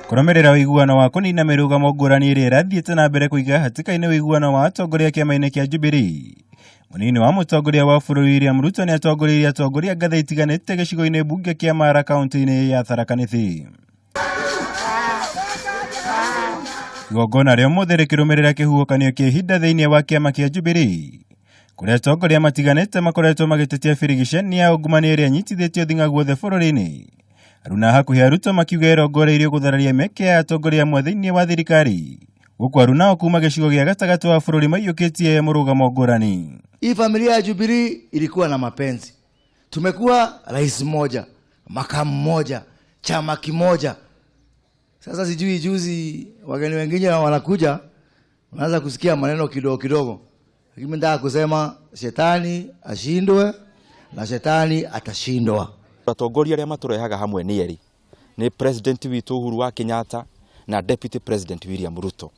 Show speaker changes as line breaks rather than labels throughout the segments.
Kuromerera wiguano wa kunina mirugamo ngurani iria irathiĩte na mbere kuiga hatĩka-inĩ wiguano wa atongoria kĩama-inĩ kĩa Jubilee. Munini wa mũtongoria wa bũrũri William Ruto nĩ atongoririe atongoria ngathĩ itiganĩte gĩcigo-inĩ bunge kĩa Mara kaunti-inĩ ya Tharaka Nithi. Igongona rĩa ũmũthĩ rĩkĩrũmĩrĩra kĩhuhũkanio kĩa ihinda thĩinĩ wa kĩama kĩa Jubilee, kũrĩa atongoria matiganĩte makoretwo magĩtetia birigiceni ya ungumania ĩrĩa nyitithĩtio thing'a guothe bũrũri-inĩ. Aruna hakuhĩ a Ruto makiuga ĩrongoreirio gũthararia mĩeke ya atongoria amwe thĩinĩ wa thirikari, gũkũ aruna o kuma gĩcigo gĩa gatagatĩ wa bũrũri maiyũkĩtie mũrũgamo ngũrani.
Hii familia ya Jubilee ilikuwa na mapenzi. Tumekuwa rais mmoja, makamu mmoja, chama kimoja. Sasa sijui juzi wageni wengine wanakuja, unaanza kusikia maneno kidogo kidogo. Lakini nataka kusema shetani ashindwe na shetani atashindwa.
Atongoria arĩa maturehaga hamwe nĩ eri, nĩ President witũ Uhuru wa Kenyatta na Deputy President William Ruto.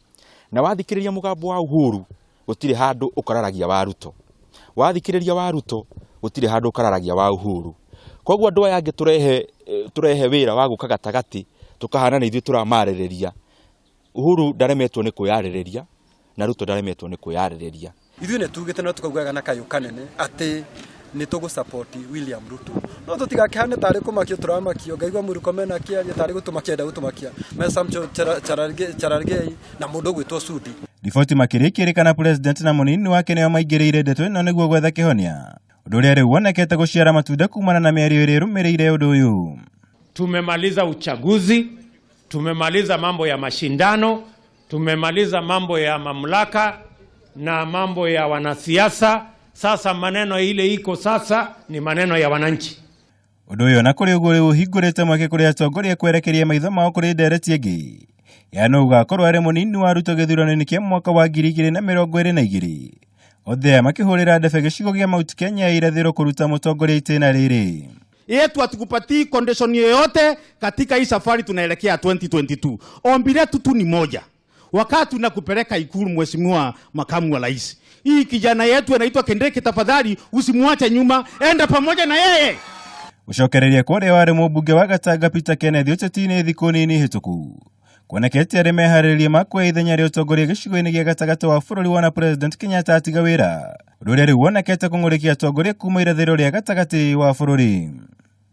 Na wathikĩrĩria mũgambo wa Uhuru gũtirĩ handũ ũkararagia wa Ruto, wathikĩrĩria wa Ruto gũtirĩ handũ ũkararagia wa Uhuru. Koguo andũ aya angĩ turehe wĩra wa gũka gatagati tukahana nĩ ithuĩ tũramarĩrĩria. Uhuru ndaremetwo nĩ kwĩyarĩrĩria na Ruto ndaremetwo nĩ kwĩyarĩrĩria.
Ithuĩ nĩ tugĩte no tukaugaga na kayũ kanene atĩ nĩ tũgũsupport William Ruto. No tũtigakĩhane tarĩ kũmakio tũramakio, ngaigua Murkomen akĩaria tarĩ gũtũmakia ndagũtũmakia. Samson Cherargei na mũndũ gwĩtwo Sudi.
Riboti makĩrĩkĩrĩkana president na mũnini wake nĩo maingĩrĩire ndeto ĩno nĩguo gwetha kĩhonia, ũndũ ũrĩa rĩu wonekete gũciara matunda kumana na mĩario ĩrĩa ĩrũmĩrĩire ũndũ ũyũ.
Tumemaliza uchaguzi, tumemaliza mambo ya mashindano, tumemaliza mambo ya mamlaka na mambo ya wanasiasa. Sasa maneno ile iko sasa ni maneno ya wananchi.
Ũndũ ũyũ na kũrĩ ũguo rĩu hingũrĩte mweke kũrĩ atongoria kwerekeria maitho mao kũrĩ ndereti ĩngĩ ya no ũgakorwo arĩ mũnini wa Ruto gĩthurano-inĩ kĩa mwaka wa 2022. Othe makĩhũrĩra ndebe gĩcigo gĩa Mount Kenya ya irathĩro kũruta mũtongoria itĩna rĩrĩ.
Yetu hatukupatii condition yoyote katika hii safari tunaelekea 2022. Ombi letu tu ni moja. Wakati tunakupeleka Ikulu, mheshimiwa makamu wa rais, hii kijana yetu anaitwa Kindiki, tafadhali usimuache nyuma, enda pamoja na yeye.
Ucokereria kũrĩa warĩ mũmbunge wa Gatanga Peter Kenneth ũteti-inĩ thikũ nini hĩtũku, kuonekete arĩ meharĩrĩria ma kuoya ithenya rĩa ũtongoria gĩcigo-inĩ gĩa gatagatĩ wa bũrũri wona President Kenyatta atiga wĩra, ũndũ ũrĩa rĩu wonekete kũng'ũrĩkia atongoria kuma irathĩro rĩa gatagatĩ wa bũrũri.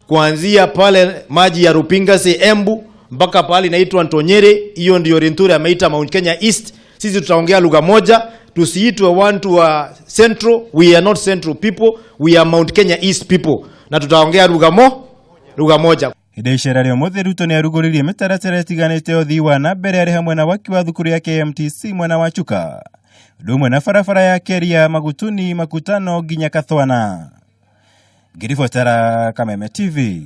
Kuanzia pale maji ya Rupingasi Embu mpaka pale inaitwa Ntonyere, hiyo ndio Renturi ameita Mount Kenya East. Sisi tutaongea lugha moja, tusiitwe watu wa Central. We are not Central people, we are Mount Kenya East people, na tutaongea lugha moja.
Hĩndĩ icera rĩa ũmũthĩ Ruto nĩ arugũririe mĩtaratara ĩtiganĩte ũthii wa na mbere arĩ hamwe na waki wa thukuru ya KMTC mwena wa Chuka, ũndũ ũmwe na barabara ya Keria Magutuni Makutano nginya Kathwana. Ngĩribotera Kameme TV,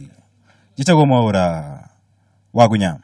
njĩtagwo Mwaũra wa Gunya.